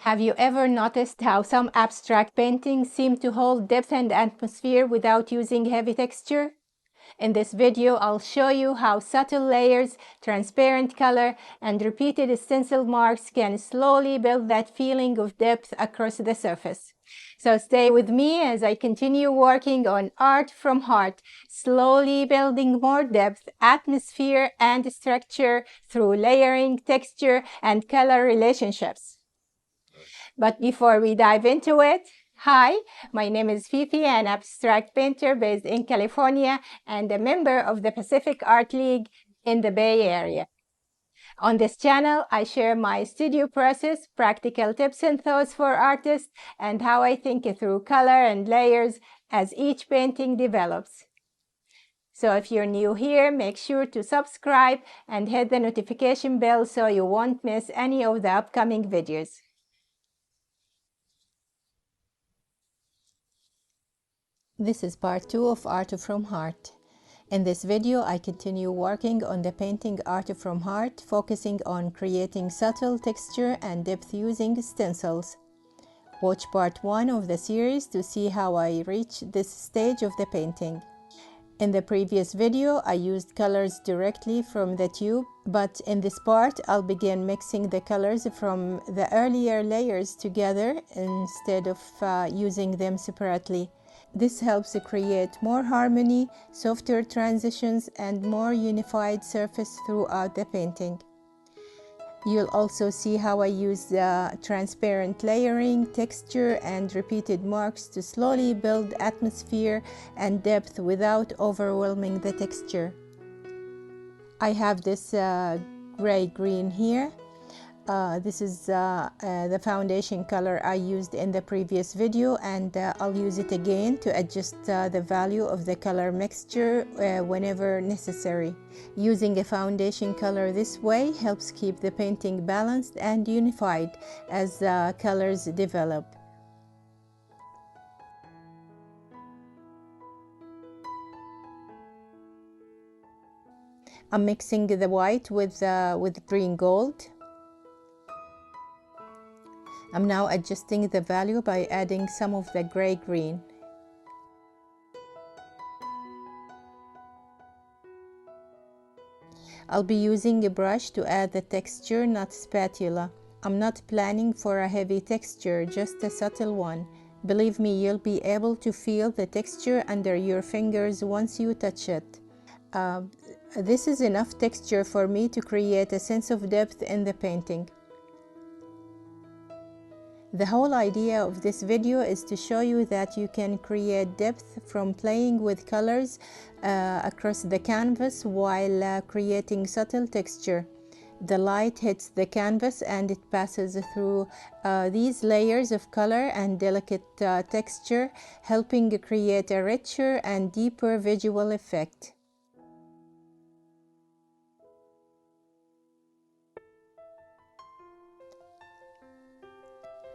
Have you ever noticed how some abstract paintings seem to hold depth and atmosphere without using heavy texture? In this video, I'll show you how subtle layers, transparent color, and repeated stencil marks can slowly build that feeling of depth across the surface. So stay with me as I continue working on art from heart, slowly building more depth, atmosphere, and structure through layering, texture, and color relationships. But before we dive into it, hi, my name is Fifi, an abstract painter based in California and a member of the Pacific Art League in the Bay Area. On this channel, I share my studio process, practical tips and thoughts for artists, and how I think through color and layers as each painting develops. So if you're new here, make sure to subscribe and hit the notification bell so you won't miss any of the upcoming videos. This is part 2 of Art from Heart. In this video, I continue working on the painting Art from Heart, focusing on creating subtle texture and depth using stencils. Watch part 1 of the series to see how I reach this stage of the painting. In the previous video, I used colors directly from the tube, but in this part, I'll begin mixing the colors from the earlier layers together instead of using them separately. This helps create more harmony, softer transitions, and more unified surface throughout the painting. You'll also see how I use the transparent layering, texture, and repeated marks to slowly build atmosphere and depth without overwhelming the texture. I have this gray-green here. This is the foundation color I used in the previous video, and I'll use it again to adjust the value of the color mixture whenever necessary. Using a foundation color this way helps keep the painting balanced and unified as colors develop. I'm mixing the white with green gold. I'm now adjusting the value by adding some of the gray-green. I'll be using a brush to add the texture, not spatula. I'm not planning for a heavy texture, just a subtle one. Believe me, you'll be able to feel the texture under your fingers once you touch it. This is enough texture for me to create a sense of depth in the painting. The whole idea of this video is to show you that you can create depth from playing with colors across the canvas while creating subtle texture. The light hits the canvas and it passes through these layers of color and delicate texture, helping create a richer and deeper visual effect.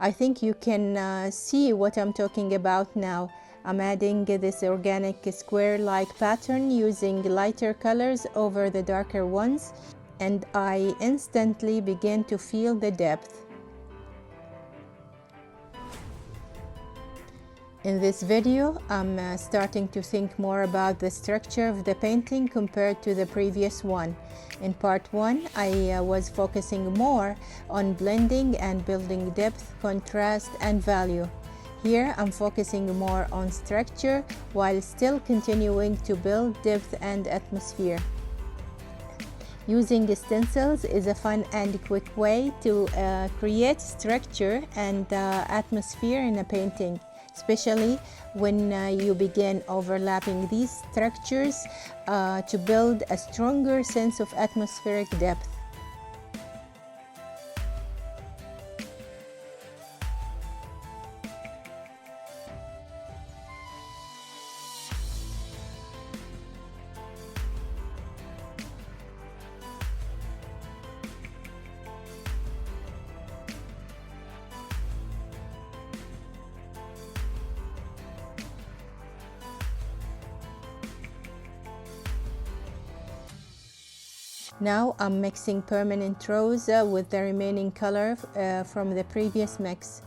I think you can see what I'm talking about now. I'm adding this organic square-like pattern using lighter colors over the darker ones, and I instantly begin to feel the depth. In this video, I'm starting to think more about the structure of the painting compared to the previous one. In part 1, I was focusing more on blending and building depth, contrast, and value. Here, I'm focusing more on structure while still continuing to build depth and atmosphere. Using stencils is a fun and quick way to create structure and atmosphere in a painting, especially when you begin overlapping these structures to build a stronger sense of atmospheric depth. Now I'm mixing permanent rose with the remaining color from the previous mix.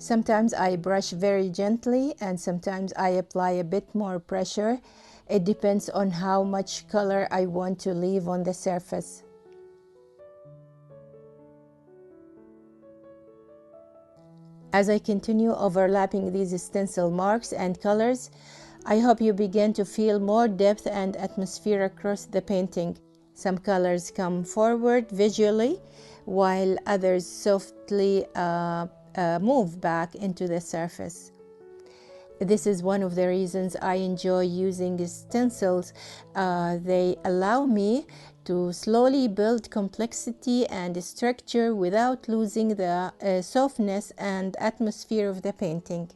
Sometimes I brush very gently and sometimes I apply a bit more pressure. It depends on how much color I want to leave on the surface. As I continue overlapping these stencil marks and colors, I hope you begin to feel more depth and atmosphere across the painting. Some colors come forward visually, while others softly move back into the surface. This is one of the reasons I enjoy using stencils. They allow me to slowly build complexity and structure without losing the softness and atmosphere of the painting.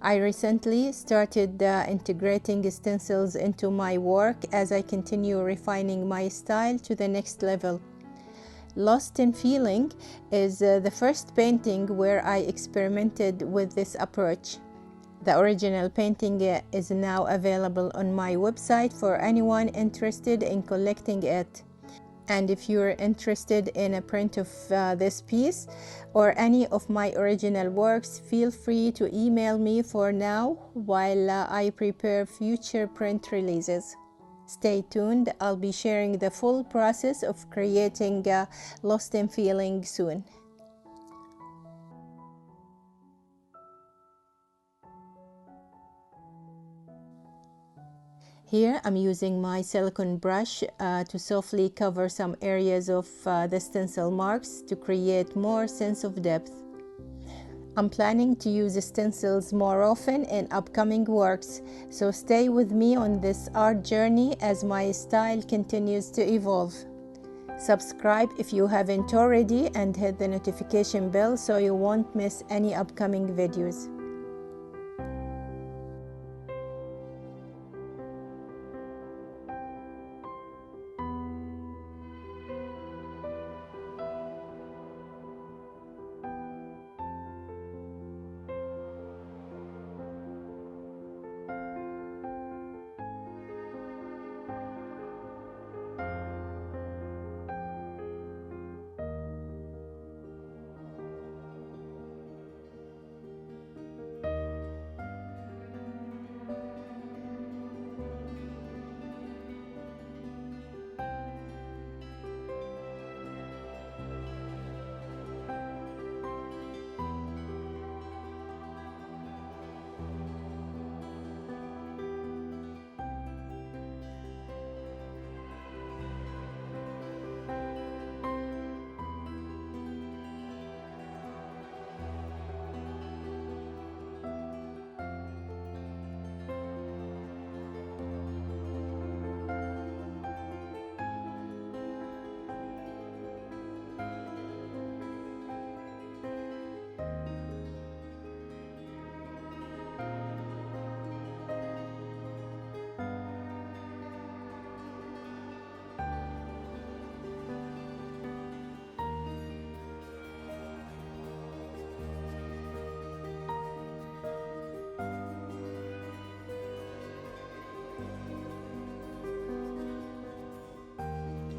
I recently started integrating stencils into my work as I continue refining my style to the next level. Lost in Feeling is the first painting where I experimented with this approach. The original painting is now available on my website for anyone interested in collecting it. And if you're interested in a print of this piece or any of my original works, feel free to email me for now while I prepare future print releases. Stay tuned, I'll be sharing the full process of creating Lost in Feeling soon. Here I'm using my silicone brush to softly cover some areas of the stencil marks to create more sense of depth. I'm planning to use stencils more often in upcoming works, so stay with me on this art journey as my style continues to evolve. Subscribe if you haven't already and hit the notification bell so you won't miss any upcoming videos.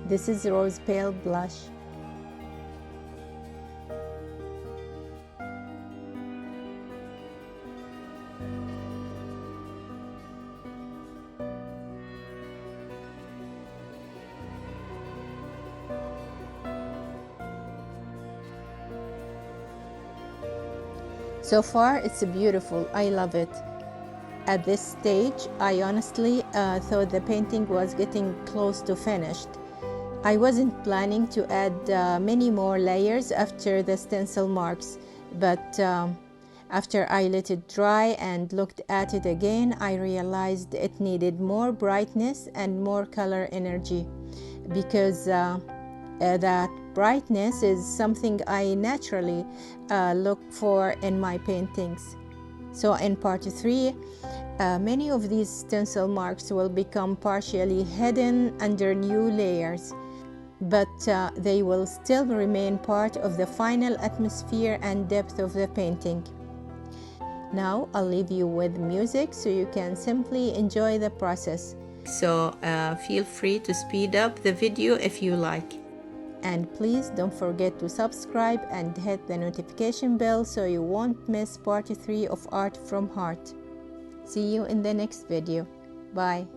This is Rose Pale Blush. So far, it's beautiful. I love it. At this stage, I honestly thought the painting was getting close to finished. I wasn't planning to add many more layers after the stencil marks, but after I let it dry and looked at it again, I realized it needed more brightness and more color energy, because that brightness is something I naturally look for in my paintings. So in part 3, many of these stencil marks will become partially hidden under new layers, but they will still remain part of the final atmosphere and depth of the painting. Now I'll leave you with music so you can simply enjoy the process. So feel free to speed up the video if you like. And please don't forget to subscribe and hit the notification bell so you won't miss part 3 of Art from Heart. See you in the next video. Bye.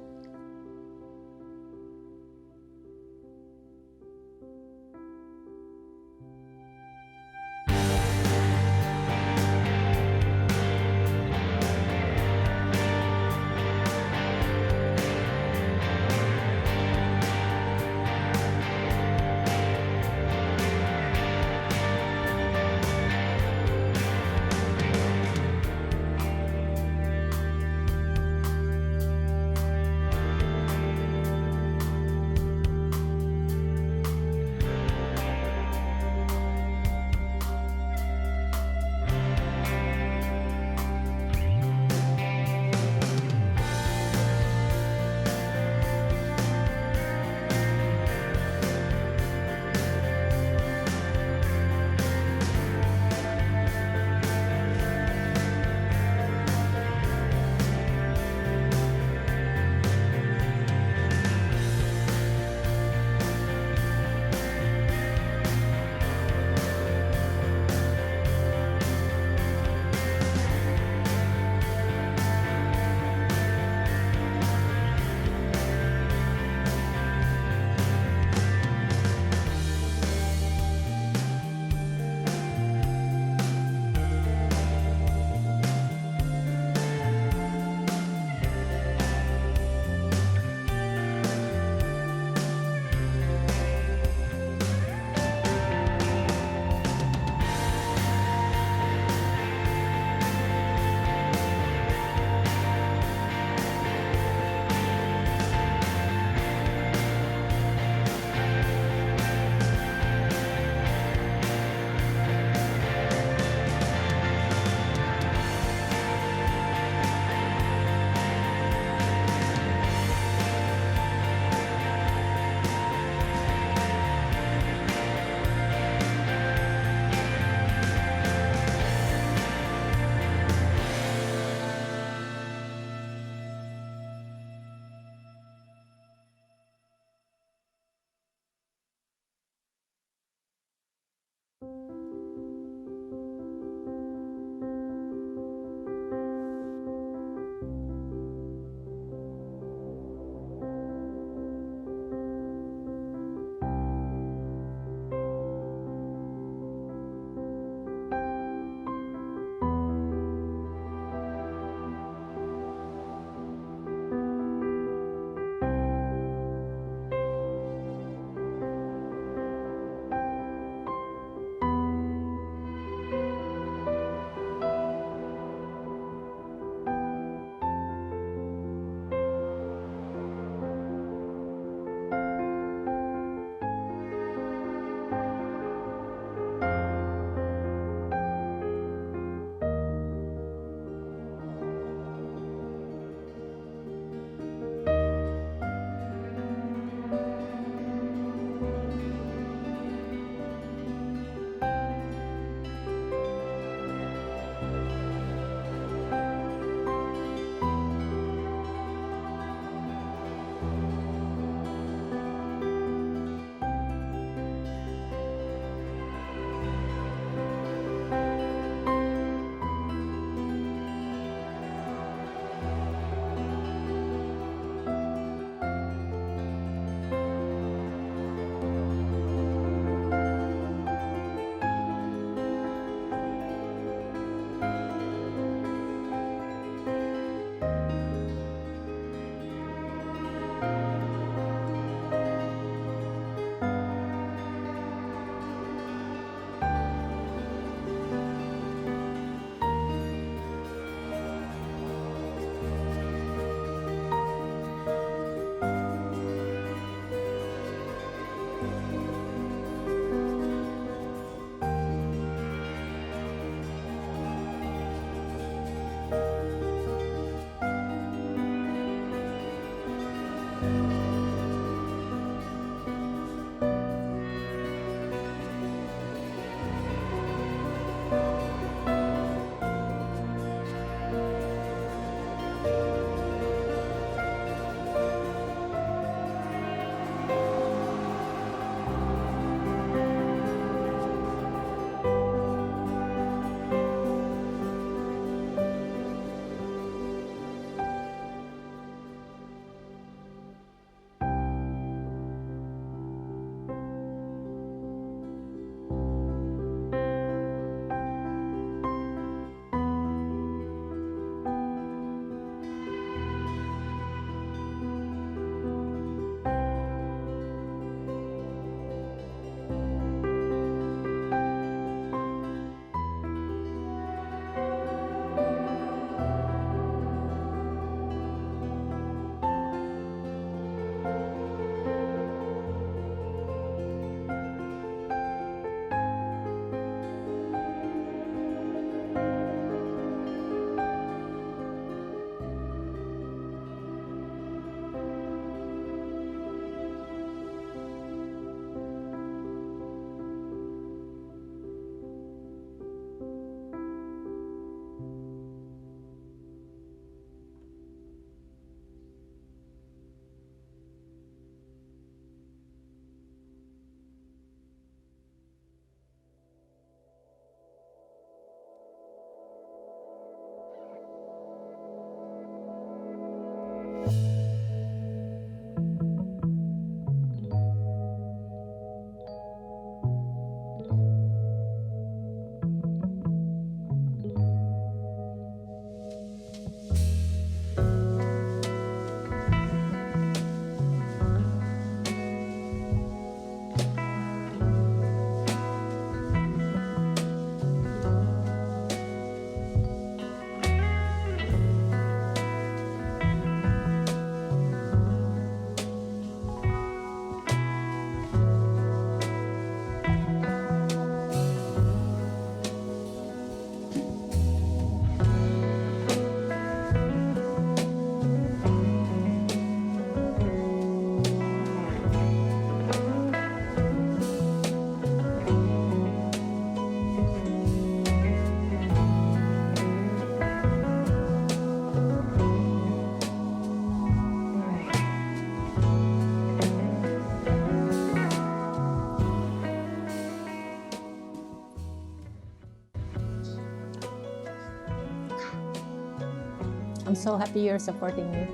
I'm so happy you're supporting me.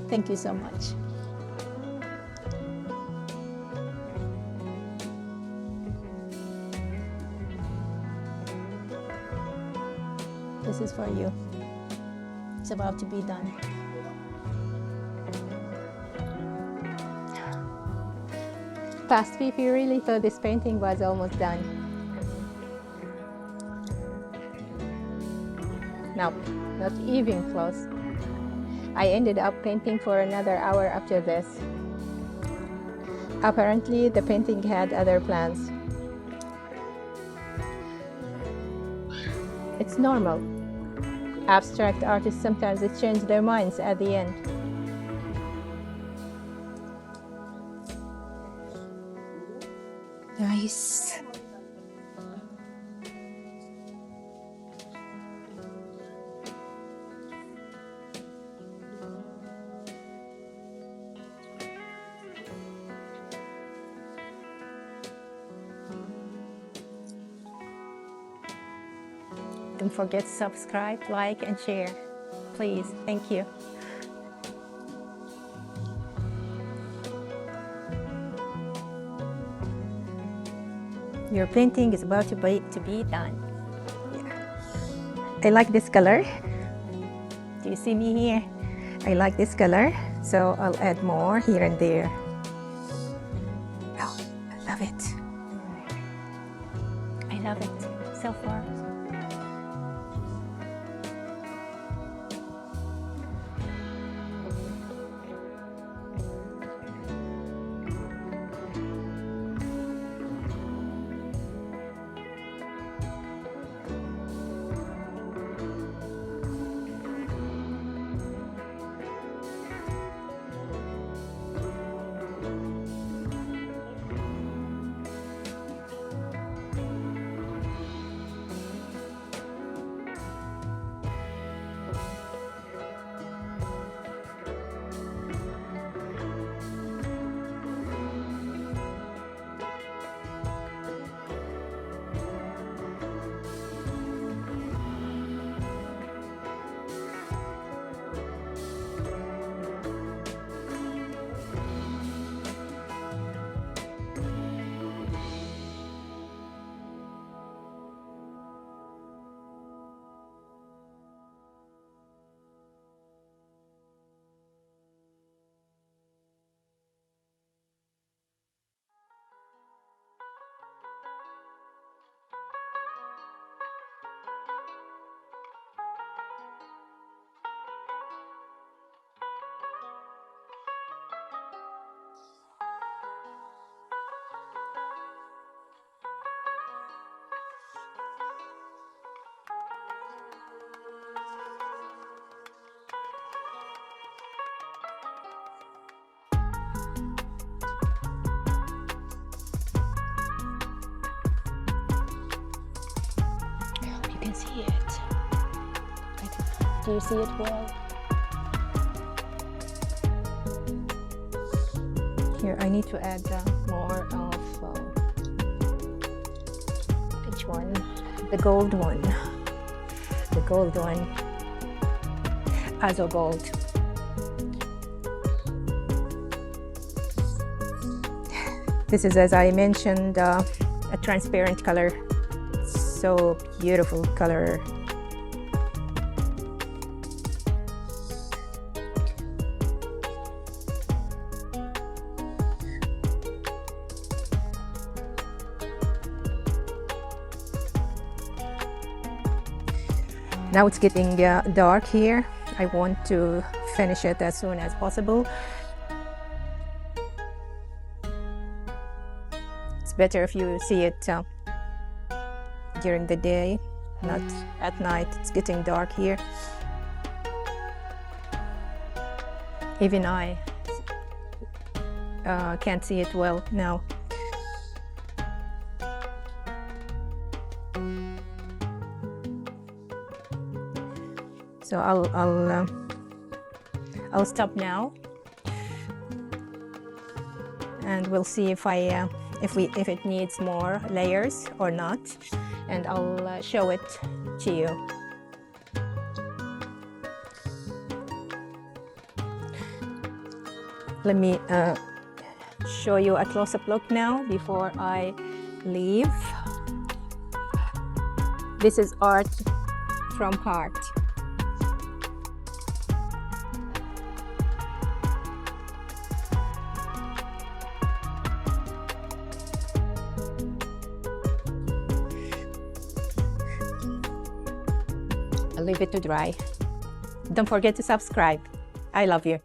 Thank you so much. This is for you. It's about to be done. Past Fifi really thought this painting was almost done. Nope, not even close. I ended up painting for another hour after this. Apparently, the painting had other plans. It's normal. Abstract artists sometimes change their minds at the end. Nice. Don't forget to subscribe, like, and share. Please, thank you. Your painting is about to be done. Yeah. I like this color. Do you see me here? I like this color, so I'll add more here and there. Oh, I love it. I love it so far. See it. Do you see it well? Here, I need to add more of which one? The gold one. The gold one. Azo gold. This is, as I mentioned, a transparent color. So beautiful color. Now it's getting dark here. I want to finish it as soon as possible. It's better if you see it during the day, not at night. It's getting dark here. Even I can't see it well now. So I'll stop now, and we'll see if it needs more layers or not, and I'll show it to you. Let me show you a close-up look now before I leave. This is art from heart. I'll leave it to dry. Don't forget to subscribe. I love you.